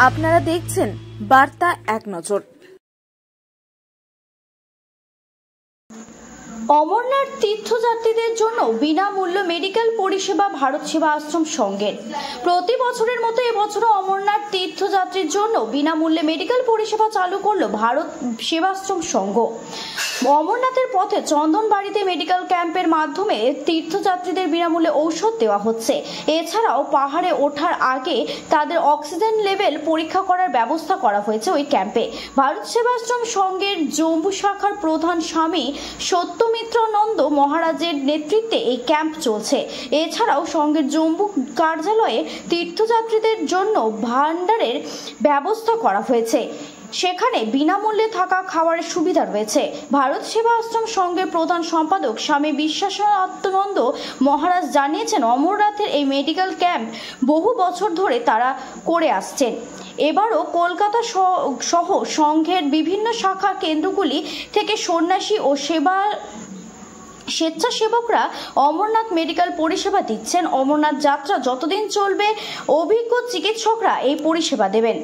আপনারা দেখছেন বার্তা এক নজর। অমরনাথ তীর্থযাত্রীদের জন্য বিনামূল্য মেডিকেল পরিষেবা ভারত সেবা আশ্রম সংঘের। প্রতি বছরের মতো এবছরও অমরনাথ তীর্থযাত্রীর জন্য বিনামূল্যে মেডিকেল পরিষেবা চালু করলো ভারত সেবাশ্রম সংঘ। অমরনাথের পথে চন্দনবাড়িতে মেডিকেল ক্যাম্পের মাধ্যমে তীর্থযাত্রীদের বিনামূল্যে ঔষধ দেওয়া হচ্ছে। এছাড়াও পাহাড়ে ওঠার আগে তাদের অক্সিজেন লেভেল পরীক্ষা করার ব্যবস্থা করা হয়েছে ওই ক্যাম্পে। ভারত সেবাশ্রম সংঘের জম্মু শাখার প্রধান স্বামী সত্যমিত্রানন্দ মহারাজের নেতৃত্বে এই ক্যাম্প চলছে। এছাড়াও সংঘের জম্মু কার্যালয়ে তীর্থযাত্রীদের জন্য ভান্ডারের ব্যবস্থা করা হয়েছে। সেখানে বিনামূল্যে থাকা খাওয়ারের সুবিধা রয়েছে। ভারত সেবা আশ্রম সংঘের প্রধান সম্পাদক স্বামী বিশ্বাসানন্দ মহারাজ জানিয়েছেন, অমরনাথের এই মেডিকেল ক্যাম্প বহু বছর ধরে তারা করে আসছেন। এবারও কলকাতা সহ সংঘের বিভিন্ন শাখা কেন্দ্রগুলি থেকে সন্ন্যাসী ও স্বেচ্ছাসেবকরা অমরনাথ মেডিকেল পরিষেবা দিচ্ছেন। অমরনাথ যাত্রা যতদিন চলবে অভিজ্ঞ চিকিৎসকরা এই পরিষেবা দেবেন।